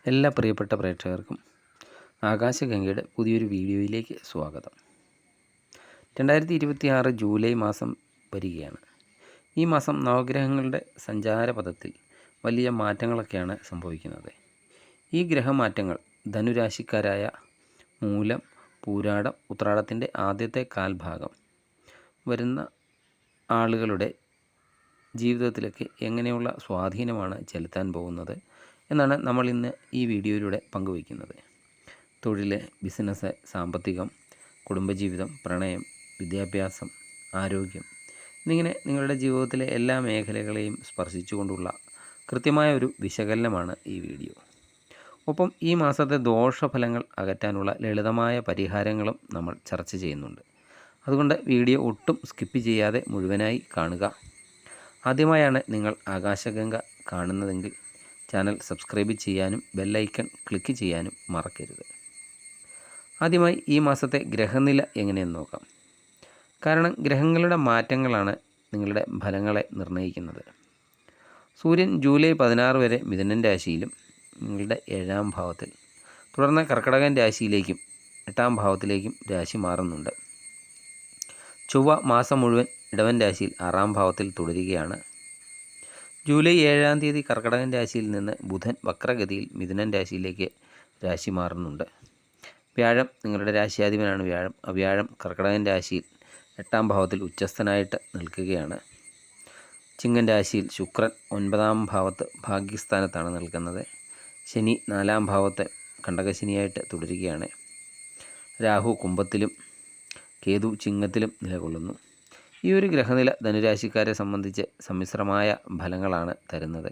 എല്ലാ പ്രിയപ്പെട്ട പ്രേക്ഷകർക്കും ആകാശഗംഗയുടെ പുതിയൊരു വീഡിയോയിലേക്ക് സ്വാഗതം. 2026 ജൂലൈ മാസം വരികയാണ്. ഈ മാസം നവഗ്രഹങ്ങളുടെ സഞ്ചാരപഥത്തിൽ വലിയ മാറ്റങ്ങളൊക്കെയാണ് സംഭവിക്കുന്നത്. ഈ ഗ്രഹമാറ്റങ്ങൾ ധനുരാശിക്കാരായ മൂലം, പൂരാടം, ഉത്രാടത്തിൻ്റെ ആദ്യത്തെ കാൽഭാഗം വരുന്ന ആളുകളുടെ ജീവിതത്തിലേക്ക് എങ്ങനെയുള്ള സ്വാധീനമാണ് ചെലുത്താൻ പോകുന്നത് എന്നാണ് നമ്മൾ ഇന്ന് ഈ വീഡിയോയിലൂടെ പങ്കുവയ്ക്കുന്നത്. തൊഴിൽ, ബിസിനസ്, സാമ്പത്തികം, കുടുംബജീവിതം, പ്രണയം, വിദ്യാഭ്യാസം, ആരോഗ്യം എന്നിങ്ങനെ നിങ്ങളുടെ ജീവിതത്തിലെ എല്ലാ മേഖലകളെയും സ്പർശിച്ചുകൊണ്ടുള്ള കൃത്യമായ ഒരു വിശകലനമാണ് ഈ വീഡിയോ. ഒപ്പം ഈ മാസത്തെ ദോഷഫലങ്ങൾ അകറ്റാനുള്ള ലളിതമായ പരിഹാരങ്ങളും നമ്മൾ ചർച്ച ചെയ്യുന്നുണ്ട്. അതുകൊണ്ട് വീഡിയോ ഒട്ടും സ്കിപ്പ് ചെയ്യാതെ മുഴുവനായി കാണുക. ആദ്യമായാണ് നിങ്ങൾ ആകാശഗംഗ കാണുന്നതെങ്കിൽ ചാനൽ സബ്സ്ക്രൈബ് ചെയ്യാനും ബെല്ലൈക്കൺ ക്ലിക്ക് ചെയ്യാനും മറക്കരുത്. ആദ്യമായി ഈ മാസത്തെ ഗ്രഹനില എങ്ങനെയെന്ന് നോക്കാം. കാരണം ഗ്രഹങ്ങളുടെ മാറ്റങ്ങളാണ് നിങ്ങളുടെ ഫലങ്ങളെ നിർണ്ണയിക്കുന്നത്. സൂര്യൻ ജൂലൈ 16 വരെ മിഥുനൻ രാശിയിലും നിങ്ങളുടെ 7-ാം ഭാവത്തിൽ, തുടർന്ന് കർക്കിടകൻ രാശിയിലേക്കും 8-ാം ഭാവത്തിലേക്കും രാശി മാറുന്നുണ്ട്. ചൊവ്വ മാസം മുഴുവൻ ഇടവൻ രാശിയിൽ 6-ാം ഭാവത്തിൽ തുടരുകയാണ്. ജൂലൈ 7-ാം തീയതി കർക്കിടകൻ രാശിയിൽ നിന്ന് ബുധൻ വക്രഗതിയിൽ മിഥുനൻ രാശിയിലേക്ക് രാശി മാറുന്നുണ്ട്. വ്യാഴം, നിങ്ങളുടെ രാശിയാധിപനാണ് വ്യാഴം. വ്യാഴം കർക്കിടകൻ രാശിയിൽ 8-ാം ഭാവത്തിൽ ഉച്ചസ്ഥനായിട്ട് നിൽക്കുകയാണ്. ചിങ്ങൻ രാശിയിൽ ശുക്രൻ 9-ാം ഭാവത്ത് ഭാഗ്യസ്ഥാനത്താണ് നിൽക്കുന്നത്. ശനി 4-ാം ഭാവത്ത് കണ്ടകശനിയായിട്ട് തുടരുകയാണ്. രാഹു കുംഭത്തിലും കേതു ചിങ്ങത്തിലും നിലകൊള്ളുന്നു. ഈ ഒരു ഗ്രഹനില ധനുരാശിക്കാരെ സംബന്ധിച്ച് സമ്മിശ്രമായ ഫലങ്ങളാണ് തരുന്നത്.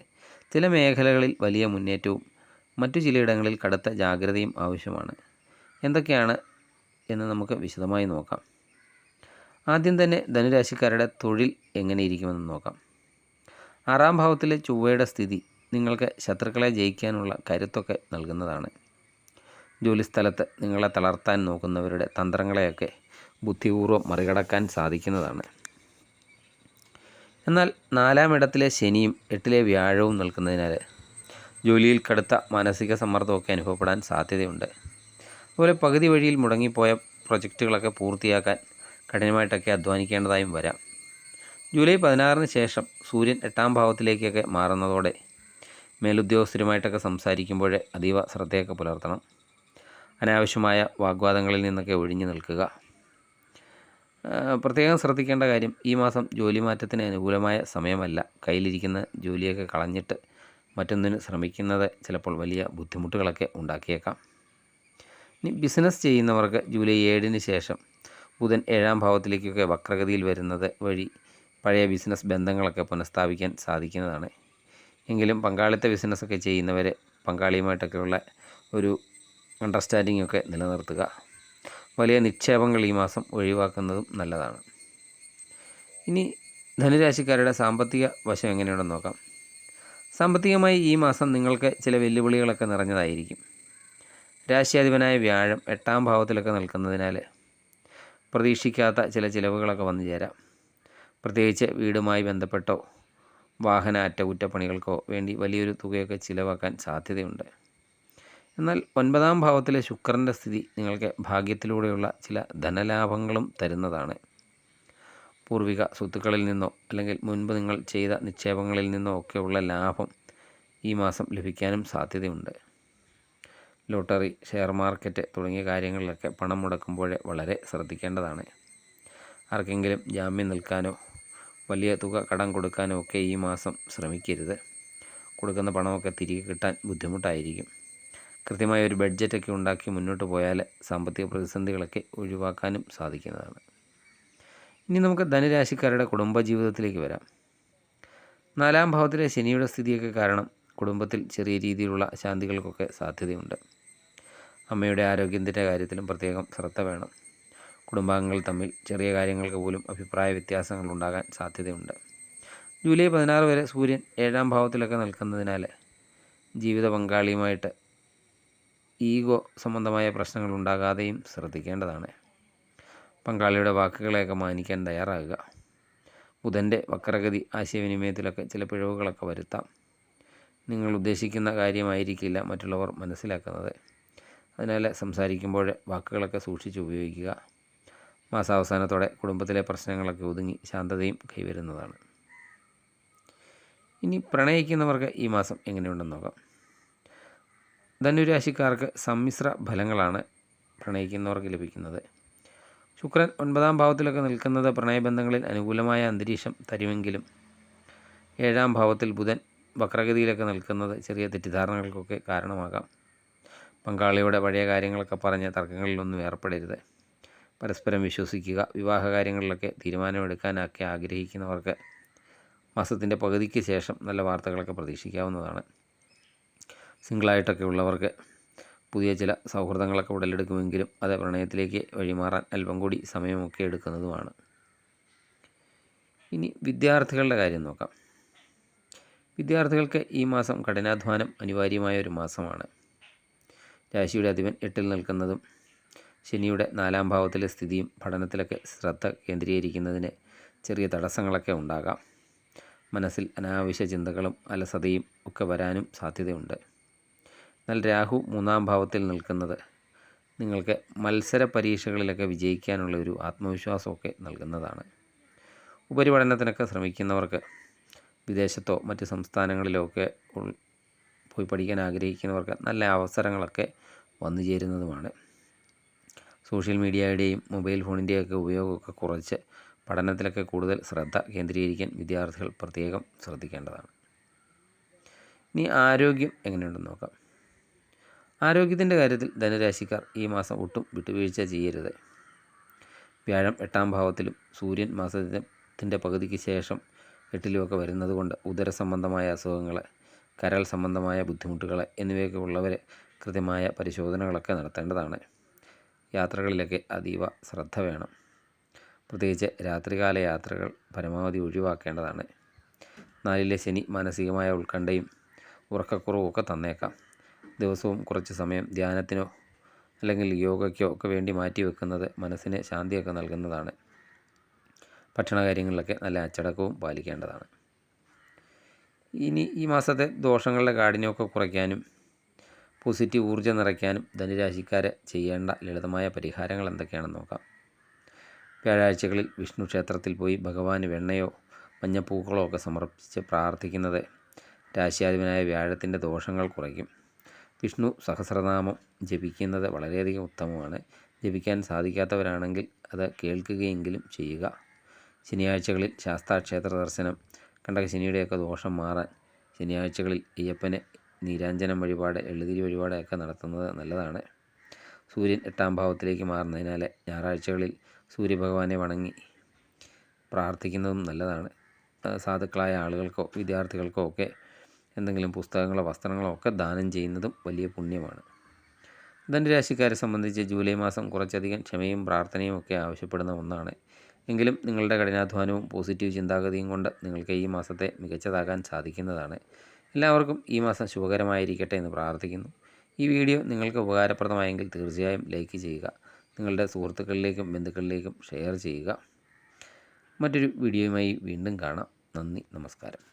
ചില മേഖലകളിൽ വലിയ മുന്നേറ്റവും മറ്റു ചിലയിടങ്ങളിൽ കടുത്ത ജാഗ്രതയും ആവശ്യമാണ്. എന്തൊക്കെയാണ് എന്ന് നമുക്ക് വിശദമായി നോക്കാം. ആദ്യം തന്നെ ധനുരാശിക്കാരുടെ തൊഴിൽ എങ്ങനെയിരിക്കുമെന്ന് നോക്കാം. 6-ാം ഭാവത്തിലെ ചൊവ്വയുടെ സ്ഥിതി നിങ്ങൾക്ക് ശത്രുക്കളെ ജയിക്കാനുള്ള കരുത്തൊക്കെ നൽകുന്നതാണ്. ജോലിസ്ഥലത്ത് നിങ്ങളെ തളർത്താൻ നോക്കുന്നവരുടെ തന്ത്രങ്ങളെയൊക്കെ ബുദ്ധിപൂർവ്വം മറികടക്കാൻ സാധിക്കുന്നതാണ്. എന്നാൽ 4-ാം ഇടത്തിലെ ശനിയും 8-ലെ വ്യാഴവും നിൽക്കുന്നതിനാൽ ജോലിയിൽ കടുത്ത മാനസിക സമ്മർദ്ദമൊക്കെ അനുഭവപ്പെടാൻ സാധ്യതയുണ്ട്. അതുപോലെ പകുതി വഴിയിൽ മുടങ്ങിപ്പോയ പ്രൊജക്റ്റുകളൊക്കെ പൂർത്തിയാക്കാൻ കഠിനമായിട്ടൊക്കെ അധ്വാനിക്കേണ്ടതായും വരാം. ജൂലൈ 16-ന് ശേഷം സൂര്യൻ 8-ാം ഭാവത്തിലേക്കൊക്കെ മാറുന്നതോടെ മേലുദ്യോഗസ്ഥരുമായിട്ടൊക്കെ സംസാരിക്കുമ്പോൾ അതീവ ശ്രദ്ധയൊക്കെ പുലർത്തണം. അനാവശ്യമായ വാഗ്വാദങ്ങളിൽ നിന്നൊക്കെ ഒഴിഞ്ഞു നിൽക്കുക. പ്രത്യേകം ശ്രദ്ധിക്കേണ്ട കാര്യം, ഈ മാസം ജോലി മാറ്റത്തിന് അനുകൂലമായ സമയമല്ല. കയ്യിലിരിക്കുന്ന ജോലിയൊക്കെ കളഞ്ഞിട്ട് മറ്റൊന്നിന് ശ്രമിക്കുന്നത് ചിലപ്പോൾ വലിയ ബുദ്ധിമുട്ടുകളൊക്കെ ഉണ്ടാക്കിയേക്കാം. ഇനി ബിസിനസ് ചെയ്യുന്നവർക്ക് ജൂലൈ 7-ന് ശേഷം ബുധൻ 7-ാം ഭാവത്തിലേക്കൊക്കെ വക്രഗതിയിൽ വരുന്നത് വഴി പഴയ ബിസിനസ് ബന്ധങ്ങളൊക്കെ പുനഃസ്ഥാപിക്കാൻ സാധിക്കുന്നതാണ്. എങ്കിലും പങ്കാളിത്ത ബിസിനസ്സൊക്കെ ചെയ്യുന്നവരെ പങ്കാളിയുമായിട്ടൊക്കെയുള്ള ഒരു അണ്ടർസ്റ്റാൻഡിംഗ് ഒക്കെ നിലനിർത്തുക. വലിയ നിക്ഷേപങ്ങൾ ഈ മാസം ഒഴിവാക്കുന്നതും നല്ലതാണ്. ഇനി ധനുരാശിക്കാരുടെ സാമ്പത്തിക വശം എങ്ങനെയുണ്ടെന്ന് നോക്കാം. സാമ്പത്തികമായി ഈ മാസം നിങ്ങൾക്ക് ചില വെല്ലുവിളികളൊക്കെ നിറഞ്ഞതായിരിക്കും. രാശിയാധിപനായ വ്യാഴം 8-ാം ഭാവത്തിലൊക്കെ നിൽക്കുന്നതിനാൽ പ്രതീക്ഷിക്കാത്ത ചില ചിലവുകളൊക്കെ വന്നു ചേരാം. പ്രത്യേകിച്ച് വീടുമായി ബന്ധപ്പെട്ടോ വാഹന അറ്റകുറ്റപ്പണികൾക്കോ വേണ്ടി വലിയൊരു തുകയൊക്കെ ചിലവാക്കാൻ സാധ്യതയുണ്ട്. എന്നാൽ 9-ാം ഭാവത്തിലെ ശുക്രൻ്റെ സ്ഥിതി നിങ്ങൾക്ക് ഭാഗ്യത്തിലൂടെയുള്ള ചില ധനലാഭങ്ങളും തരുന്നതാണ്. പൂർവിക സ്വത്തുക്കളിൽ നിന്നോ അല്ലെങ്കിൽ മുൻപ് നിങ്ങൾ ചെയ്ത നിക്ഷേപങ്ങളിൽ നിന്നോ ഒക്കെയുള്ള ലാഭം ഈ മാസം ലഭിക്കാനും സാധ്യതയുണ്ട്. ലോട്ടറി, ഷെയർ മാർക്കറ്റ് തുടങ്ങിയ കാര്യങ്ങളിലൊക്കെ പണം മുടക്കുമ്പോൾ വളരെ ശ്രദ്ധിക്കേണ്ടതാണ്. ആർക്കെങ്കിലും ജാമ്യം നിൽക്കാനോ വലിയ തുക കടം കൊടുക്കാനോ ഒക്കെ ഈ മാസം ശ്രമിക്കരുത്. കൊടുക്കുന്ന പണമൊക്കെ തിരികെ കിട്ടാൻ ബുദ്ധിമുട്ടായിരിക്കും. കൃത്യമായ ഒരു ബഡ്ജറ്റൊക്കെ ഉണ്ടാക്കി മുന്നോട്ട് പോയാൽ സാമ്പത്തിക പ്രതിസന്ധികളൊക്കെ ഒഴിവാക്കാനും സാധിക്കുന്നതാണ്. ഇനി നമുക്ക് ധനുരാശിക്കാരുടെ കുടുംബജീവിതത്തിലേക്ക് വരാം. 4-ാം ഭാവത്തിലെ ശനിയുടെ സ്ഥിതിയൊക്കെ കാരണം കുടുംബത്തിൽ ചെറിയ രീതിയിലുള്ള അശാന്തികൾക്കൊക്കെ സാധ്യതയുണ്ട്. അമ്മയുടെ ആരോഗ്യത്തിൻ്റെ കാര്യത്തിലും പ്രത്യേകം ശ്രദ്ധ വേണം. കുടുംബാംഗങ്ങൾ തമ്മിൽ ചെറിയ കാര്യങ്ങൾക്ക് പോലും അഭിപ്രായ വ്യത്യാസങ്ങൾ ഉണ്ടാകാൻ സാധ്യതയുണ്ട്. ജൂലൈ 16 വരെ സൂര്യൻ 7-ാം ഭാവത്തിലൊക്കെ നിൽക്കുന്നതിനാൽ ജീവിത പങ്കാളിയുമായിട്ട് ഈഗോ സംബന്ധമായ പ്രശ്നങ്ങൾ ഉണ്ടാകാതെയും ശ്രദ്ധിക്കേണ്ടതാണ്. പങ്കാളിയുടെ വാക്കുകളെയൊക്കെ മാനിക്കാൻ തയ്യാറാകുക. ബുധൻ്റെ വക്രഗതി ആശയവിനിമയത്തിലൊക്കെ ചില പിഴവുകളൊക്കെ വരുത്താം. നിങ്ങൾ ഉദ്ദേശിക്കുന്ന കാര്യമായിരിക്കില്ല മറ്റുള്ളവർ മനസ്സിലാക്കുന്നത്. അതിനാൽ സംസാരിക്കുമ്പോൾ വാക്കുകളൊക്കെ സൂക്ഷിച്ച് ഉപയോഗിക്കുക. മാസാവസാനത്തോടെ കുടുംബത്തിലെ പ്രശ്നങ്ങളൊക്കെ ഒതുങ്ങി ശാന്തതയും കൈവരുന്നതാണ്. ഇനി പ്രണയിക്കുന്നവർക്ക് ഈ മാസം എങ്ങനെയുണ്ടെന്ന് നോക്കാം. ധനുരാശിക്കാർക്ക് സമ്മിശ്ര ഫലങ്ങളാണ് പ്രണയിക്കുന്നവർക്ക് ലഭിക്കുന്നത്. ശുക്രൻ 9ാം ഭാവത്തിലൊക്കെ നിൽക്കുന്നത് പ്രണയബന്ധങ്ങളിൽ അനുകൂലമായ അന്തരീക്ഷം തരുമെങ്കിലും 7ാം ഭാവത്തിൽ ബുധൻ വക്രഗതിയിലൊക്കെ നിൽക്കുന്നത് ചെറിയ തെറ്റിദ്ധാരണകൾക്കൊക്കെ കാരണമാകാം. പങ്കാളിയുടെ പഴയ കാര്യങ്ങളൊക്കെ പറഞ്ഞ് തർക്കങ്ങളിലൊന്നും ഏർപ്പെടരുത്. പരസ്പരം വിശ്വസിക്കുക. വിവാഹ കാര്യങ്ങളിലൊക്കെ തീരുമാനമെടുക്കാനൊക്കെ ആഗ്രഹിക്കുന്നവർക്ക് മാസത്തിൻ്റെ പകുതിക്ക് ശേഷം നല്ല വാർത്തകളൊക്കെ പ്രതീക്ഷിക്കാവുന്നതാണ്. സിംഗിളായിട്ടൊക്കെ ഉള്ളവർക്ക് പുതിയ ചില സൗഹൃദങ്ങളൊക്കെ ഉടലെടുക്കുമെങ്കിലും അത് പ്രണയത്തിലേക്ക് വഴിമാറാൻ അല്പം കൂടി സമയമൊക്കെ എടുക്കുന്നതുമാണ്. ഇനി വിദ്യാർത്ഥികളുടെ കാര്യം നോക്കാം. വിദ്യാർത്ഥികൾക്ക് ഈ മാസം കഠിനാധ്വാനം അനിവാര്യമായ ഒരു മാസമാണ്. രാശിയുടെ അധിപൻ 8ൽ നിൽക്കുന്നതും ശനിയുടെ 4ാം ഭാവത്തിലെ സ്ഥിതിയും പഠനത്തിലൊക്കെ ശ്രദ്ധ കേന്ദ്രീകരിക്കുന്നതിന് ചെറിയ തടസ്സങ്ങളൊക്കെ ഉണ്ടാകാം. മനസ്സിൽ അനാവശ്യ ചിന്തകളും അലസതയും ഒക്കെ വരാനും സാധ്യതയുണ്ട്. എന്നാൽ രാഹു 3ാം ഭാവത്തിൽ നിൽക്കുന്നത് നിങ്ങൾക്ക് മത്സര പരീക്ഷകളിലൊക്കെ വിജയിക്കാനുള്ള ഒരു ആത്മവിശ്വാസമൊക്കെ നൽകുന്നതാണ്. ഉപരിപഠനത്തിനൊക്കെ ശ്രമിക്കുന്നവർക്ക് വിദേശത്തോ മറ്റ് സംസ്ഥാനങ്ങളിലോ ഒക്കെ പോയി പഠിക്കാൻ ആഗ്രഹിക്കുന്നവർക്ക് നല്ല അവസരങ്ങളൊക്കെ വന്നു ചേരുന്നതുമാണ്. സോഷ്യൽ മീഡിയയുടെയും മൊബൈൽ ഫോണിൻ്റെയൊക്കെ ഉപയോഗമൊക്കെ കുറച്ച് പഠനത്തിലൊക്കെ കൂടുതൽ ശ്രദ്ധ കേന്ദ്രീകരിക്കാൻ വിദ്യാർത്ഥികൾ പ്രത്യേകം ശ്രദ്ധിക്കേണ്ടതാണ്. ഇനി ആരോഗ്യം എങ്ങനെയുണ്ടെന്ന് നോക്കാം. ആരോഗ്യത്തിൻ്റെ കാര്യത്തിൽ ധനുരാശിക്കാർ ഈ മാസം ഒട്ടും വിട്ടുവീഴ്ച ചെയ്യരുത്. വ്യാഴം 8ാം ഭാവത്തിലും സൂര്യൻ മാസത്തിൻ്റെ പകുതിക്ക് ശേഷം 8ലുമൊക്കെ വരുന്നത് കൊണ്ട് ഉദര സംബന്ധമായ അസുഖങ്ങൾ, കരൾ സംബന്ധമായ ബുദ്ധിമുട്ടുകൾ എന്നിവയൊക്കെ ഉള്ളവർ കൃത്യമായ പരിശോധനകളൊക്കെ നടത്തേണ്ടതാണ്. യാത്രകളിലൊക്കെ അതീവ ശ്രദ്ധ വേണം. പ്രത്യേകിച്ച് രാത്രികാല യാത്രകൾ പരമാവധി ഒഴിവാക്കേണ്ടതാണ്. 4ലെ ശനി മാനസികമായ ഉത്കണ്ഠയും ഉറക്കക്കുറവും ഒക്കെ തന്നേക്കാം. ദിവസവും കുറച്ച് സമയം ധ്യാനത്തിനോ അല്ലെങ്കിൽ യോഗയ്ക്കോ ഒക്കെ വേണ്ടി മാറ്റി വെക്കുന്നത് മനസ്സിന് ശാന്തിയൊക്കെ നൽകുന്നതാണ്. ഭക്ഷണകാര്യങ്ങളിലൊക്കെ നല്ല അച്ചടക്കവും പാലിക്കേണ്ടതാണ്. ഇനി ഈ മാസത്തെ ദോഷങ്ങളുടെ കാഠിന്യമൊക്കെ കുറയ്ക്കാനും പോസിറ്റീവ് ഊർജ്ജം നിറയ്ക്കാനും ധനുരാശിക്കാർ ചെയ്യേണ്ട ലളിതമായ പരിഹാരങ്ങൾ എന്തൊക്കെയാണെന്ന് നോക്കാം. വ്യാഴാഴ്ചകളിൽ വിഷ്ണു ക്ഷേത്രത്തിൽ പോയി ഭഗവാന് വെണ്ണയോ മഞ്ഞപ്പൂക്കളോ ഒക്കെ സമർപ്പിച്ച് പ്രാർത്ഥിക്കുന്നത് രാശിയാധിപനായ വ്യാഴത്തിൻ്റെ ദോഷങ്ങൾ കുറയ്ക്കും. വിഷ്ണു സഹസ്രനാമം ജപിക്കുന്നത് വളരെയധികം ഉത്തമമാണ്. ജപിക്കാൻ സാധിക്കാത്തവരാണെങ്കിൽ അത് കേൾക്കുകയെങ്കിലും ചെയ്യുക. ശനിയാഴ്ചകളിൽ ശാസ്താക്ഷേത്ര ദർശനം, കണ്ടകശനിയുടെയൊക്കെ ദോഷം മാറാൻ ശനിയാഴ്ചകളിൽ അയ്യപ്പന് നീരാഞ്ജനം വഴിപാട്, എള്ളുതിരി വഴിപാടൊക്കെ നടത്തുന്നത് നല്ലതാണ്. സൂര്യൻ 8ാം ഭാവത്തിലേക്ക് മാറുന്നതിനാൽ ഞായറാഴ്ചകളിൽ സൂര്യഭഗവാനെ വണങ്ങി പ്രാർത്ഥിക്കുന്നതും നല്ലതാണ്. സാധുക്കളായ ആളുകൾക്കോ വിദ്യാർത്ഥികൾക്കോ ഒക്കെ എന്തെങ്കിലും പുസ്തകങ്ങളോ വസ്ത്രങ്ങളോ ഒക്കെ ദാനം ചെയ്യുന്നതും വലിയ പുണ്യമാണ്. ധനുരാശിക്കാരെ സംബന്ധിച്ച് ജൂലൈ മാസം കുറച്ചധികം ക്ഷമയും പ്രാർത്ഥനയും ഒക്കെ ആവശ്യപ്പെടുന്ന ഒന്നാണ്. എങ്കിലും നിങ്ങളുടെ കഠിനാധ്വാനവും പോസിറ്റീവ് ചിന്താഗതിയും കൊണ്ട് നിങ്ങൾക്ക് ഈ മാസത്തെ മികച്ചതാകാൻ സാധിക്കുന്നതാണ്. എല്ലാവർക്കും ഈ മാസം ശുഭകരമായിരിക്കട്ടെ എന്ന് പ്രാർത്ഥിക്കുന്നു. ഈ വീഡിയോ നിങ്ങൾക്ക് ഉപകാരപ്രദമായെങ്കിൽ തീർച്ചയായും ലൈക്ക് ചെയ്യുക. നിങ്ങളുടെ സുഹൃത്തുക്കളിലേക്കും ബന്ധുക്കളിലേക്കും ഷെയർ ചെയ്യുക. മറ്റൊരു വീഡിയോയുമായി വീണ്ടും കാണാം. നന്ദി, നമസ്കാരം.